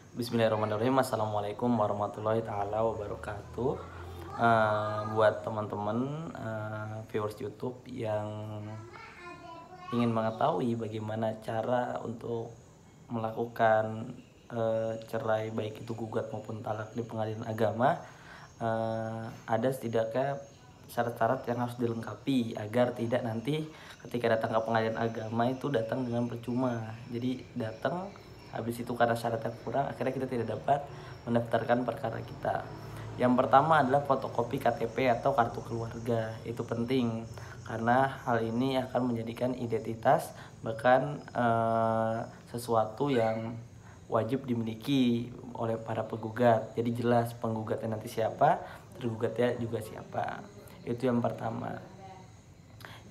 Bismillahirrahmanirrahim. Assalamualaikum warahmatullahi taala wabarakatuh. Buat teman-teman viewers YouTube yang ingin mengetahui bagaimana cara untuk melakukan cerai baik itu gugat maupun talak di pengadilan agama, ada setidaknya syarat-syarat yang harus dilengkapi agar tidak nanti ketika datang ke pengadilan agama itu datang dengan percuma. Jadi datang habis itu karena syaratnya kurang, akhirnya kita tidak dapat mendaftarkan perkara kita. Yang pertama adalah fotokopi KTP atau kartu keluarga. Itu penting karena hal ini akan menjadikan identitas, bahkan sesuatu yang wajib dimiliki oleh para penggugat. Jadi jelas penggugatnya nanti siapa, tergugatnya juga siapa. Itu yang pertama.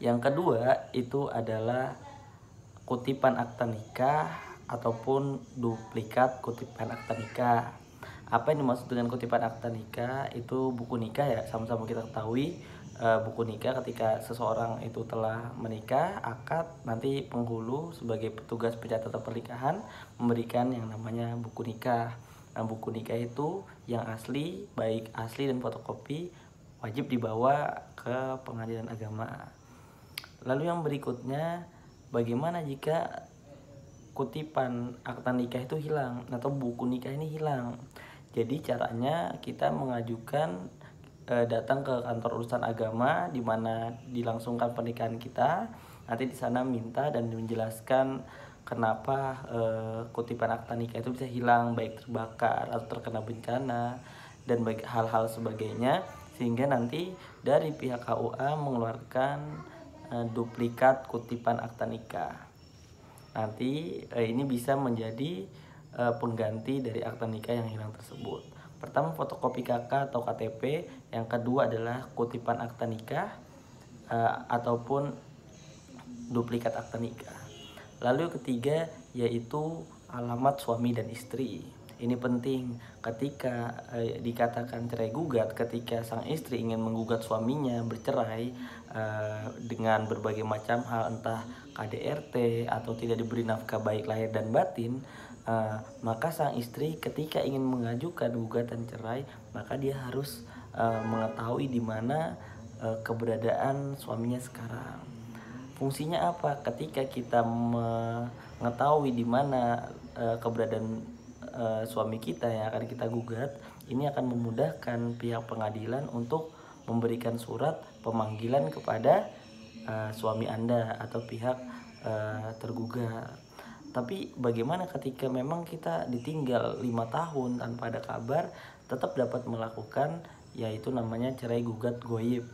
Yang kedua itu adalah kutipan akta nikah ataupun duplikat kutipan akta nikah. Apa yang dimaksud dengan kutipan akta nikah? Itu buku nikah ya, sama-sama kita ketahui. Buku nikah ketika seseorang itu telah menikah, akad, nanti penghulu sebagai petugas pencatatan pernikahan memberikan yang namanya buku nikah. Nah, buku nikah itu yang asli, baik asli dan fotokopi, wajib dibawa ke pengadilan agama. Lalu yang berikutnya, bagaimana jika kutipan akta nikah itu hilang atau buku nikah ini hilang? Jadi caranya kita mengajukan datang ke kantor urusan agama di mana dilangsungkan pernikahan kita. Nanti di sana minta dan menjelaskan kenapa kutipan akta nikah itu bisa hilang, baik terbakar atau terkena bencana dan hal-hal sebagainya, sehingga nanti dari pihak KUA mengeluarkan duplikat kutipan akta nikah. Nanti ini bisa menjadi pengganti dari akta nikah yang hilang tersebut. Pertama fotokopi KK atau KTP, yang kedua adalah kutipan akta nikah ataupun duplikat akta nikah. Lalu yang ketiga yaitu alamat suami dan istri. Ini penting ketika dikatakan cerai gugat, ketika sang istri ingin menggugat suaminya bercerai dengan berbagai macam hal, entah KDRT atau tidak diberi nafkah baik lahir dan batin, maka sang istri ketika ingin mengajukan gugatan cerai, maka dia harus mengetahui di mana keberadaan suaminya sekarang. Fungsinya apa? Ketika kita mengetahui di mana keberadaan suami kita yang akan kita gugat, ini akan memudahkan pihak pengadilan untuk memberikan surat pemanggilan kepada suami Anda atau pihak tergugat. Tapi bagaimana ketika memang kita ditinggal 5 tahun tanpa ada kabar, tetap dapat melakukan yaitu namanya cerai gugat goib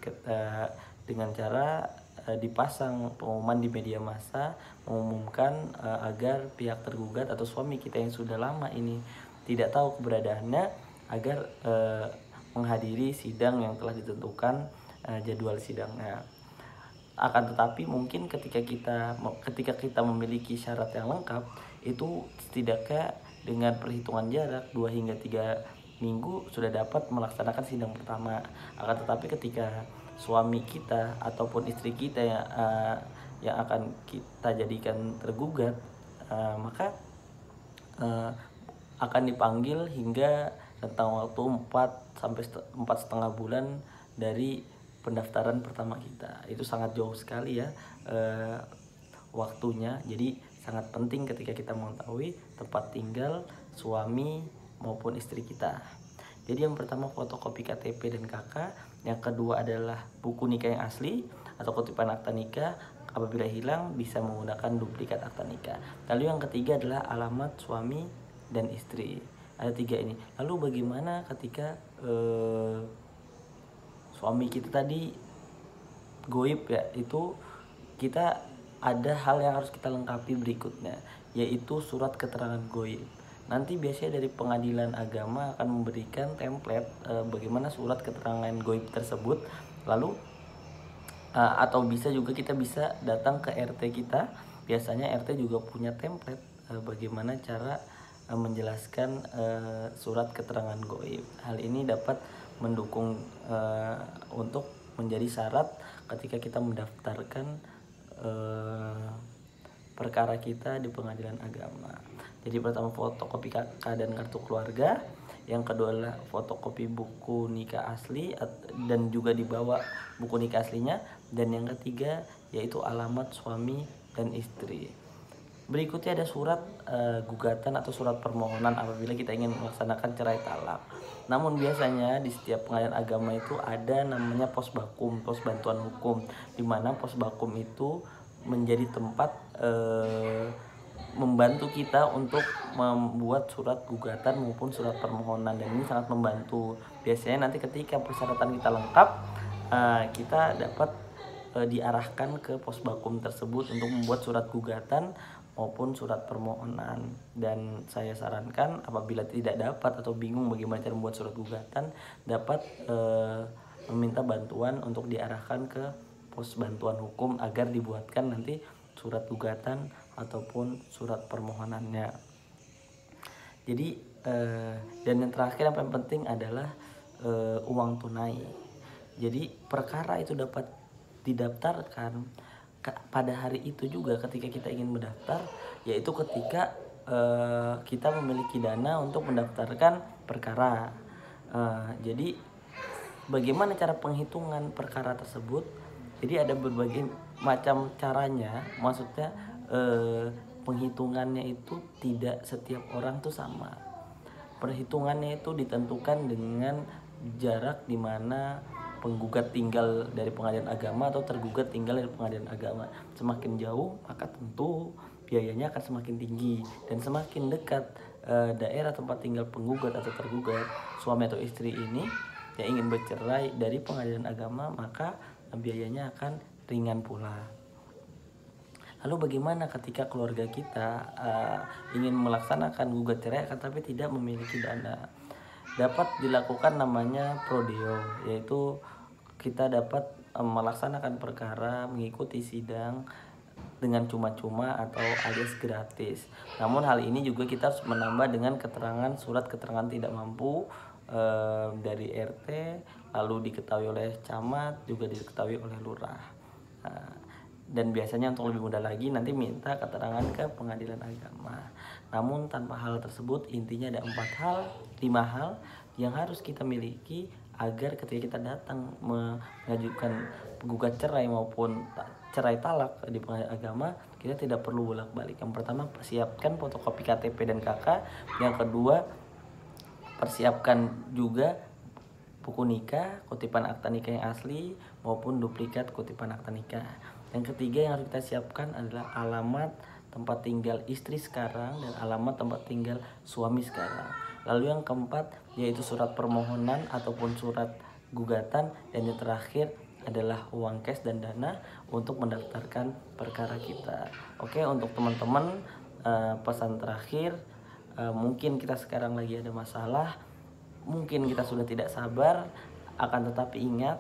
dengan cara dipasang pengumuman di media massa mengumumkan agar pihak tergugat atau suami kita yang sudah lama ini tidak tahu keberadaannya agar menghadiri sidang yang telah ditentukan jadwal sidangnya. Akan tetapi mungkin ketika kita memiliki syarat yang lengkap, itu setidaknya dengan perhitungan jarak 2 hingga 3 minggu sudah dapat melaksanakan sidang pertama. Akan tetapi ketika suami kita ataupun istri kita yang akan kita jadikan tergugat, maka akan dipanggil hingga rentang waktu 4 sampai 4,5 bulan dari pendaftaran pertama kita. Itu sangat jauh sekali ya waktunya. Jadi sangat penting ketika kita mengetahui tempat tinggal suami maupun istri kita. Jadi yang pertama fotokopi KTP dan KK, yang kedua adalah buku nikah yang asli atau kutipan akta nikah. Apabila hilang bisa menggunakan duplikat akta nikah. Lalu yang ketiga adalah alamat suami dan istri. Ada 3 ini. Lalu bagaimana ketika suami kita tadi goib ya, itu kita ada hal yang harus kita lengkapi berikutnya, yaitu surat keterangan goib. Nanti biasanya dari pengadilan agama akan memberikan template bagaimana surat keterangan goib tersebut. Lalu atau bisa juga kita bisa datang ke RT kita. Biasanya RT juga punya template bagaimana cara menjelaskan surat keterangan goib. Hal ini dapat mendukung untuk menjadi syarat ketika kita mendaftarkan perkara kita di pengadilan agama. Jadi pertama fotokopi KK dan kartu keluarga, yang kedua adalah fotokopi buku nikah asli dan juga dibawa buku nikah aslinya, dan yang ketiga yaitu alamat suami dan istri. Berikutnya ada surat gugatan atau surat permohonan apabila kita ingin melaksanakan cerai talak. Namun biasanya di setiap pengadilan agama itu ada namanya pos bakum, pos bantuan hukum, di mana pos bakum itu menjadi tempat membantu kita untuk membuat surat gugatan maupun surat permohonan, dan ini sangat membantu. Biasanya nanti ketika persyaratan kita lengkap, kita dapat diarahkan ke pos bakum tersebut untuk membuat surat gugatan maupun surat permohonan. Dan saya sarankan apabila tidak dapat atau bingung bagaimana cara membuat surat gugatan, dapat meminta bantuan untuk diarahkan ke pos bantuan hukum agar dibuatkan nanti surat gugatan ataupun surat permohonannya. Jadi dan yang terakhir yang paling penting adalah uang tunai. Jadi perkara itu dapat didaftarkan pada hari itu juga ketika kita ingin mendaftar, yaitu ketika kita memiliki dana untuk mendaftarkan perkara. Jadi bagaimana cara penghitungan perkara tersebut? Jadi ada berbagai macam caranya, maksudnya penghitungannya itu tidak setiap orang tuh sama. Perhitungannya itu ditentukan dengan jarak di mana penggugat tinggal dari pengadilan agama atau tergugat tinggal dari pengadilan agama. Semakin jauh maka tentu biayanya akan semakin tinggi, dan semakin dekat daerah tempat tinggal penggugat atau tergugat, suami atau istri ini yang ingin bercerai dari pengadilan agama, maka biayanya akan ringan pula. Lalu bagaimana ketika keluarga kita ingin melaksanakan gugat cerai akan tapi tidak memiliki dana? Dapat dilakukan namanya prodeo, yaitu kita dapat melaksanakan perkara, mengikuti sidang dengan cuma-cuma atau alias gratis. Namun hal ini juga kita harus menambah dengan keterangan surat keterangan tidak mampu dari RT, lalu diketahui oleh camat, juga diketahui oleh lurah. Dan biasanya untuk lebih mudah lagi nanti minta keterangan ke pengadilan agama. Namun tanpa hal tersebut, intinya ada 5 hal yang harus kita miliki agar ketika kita datang mengajukan gugat cerai maupun cerai talak di pengadilan agama, kita tidak perlu bolak-balik. Yang pertama, persiapkan fotokopi KTP dan KK. Yang kedua, persiapkan juga buku nikah, kutipan akta nikah yang asli maupun duplikat kutipan akta nikah. Yang ketiga yang harus kita siapkan adalah alamat tempat tinggal istri sekarang dan alamat tempat tinggal suami sekarang. Lalu yang keempat yaitu surat permohonan ataupun surat gugatan, dan yang terakhir adalah uang cash dan dana untuk mendaftarkan perkara kita. Oke, untuk teman-teman pesan terakhir, mungkin kita sekarang lagi ada masalah, mungkin kita sudah tidak sabar, akan tetapi ingat,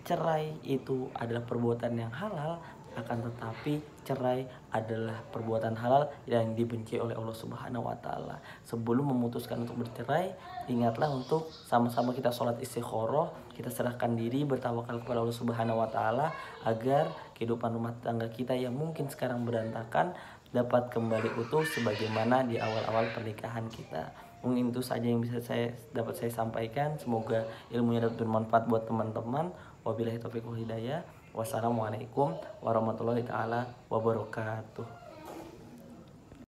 cerai itu adalah perbuatan yang halal, akan tetapi cerai adalah perbuatan halal yang dibenci oleh Allah Subhanahu wa taala. Sebelum memutuskan untuk bercerai, ingatlah untuk sama-sama kita sholat istikharah, kita serahkan diri, bertawakal kepada Allah Subhanahu wa taala agar kehidupan rumah tangga kita yang mungkin sekarang berantakan dapat kembali utuh sebagaimana di awal-awal pernikahan kita. Mungkin itu saja yang bisa dapat saya sampaikan. Semoga ilmunya dapat bermanfaat buat teman-teman. Wabillahi taufiq wal hidayah. Wassalamualaikum warahmatullahi taala wabarakatuh.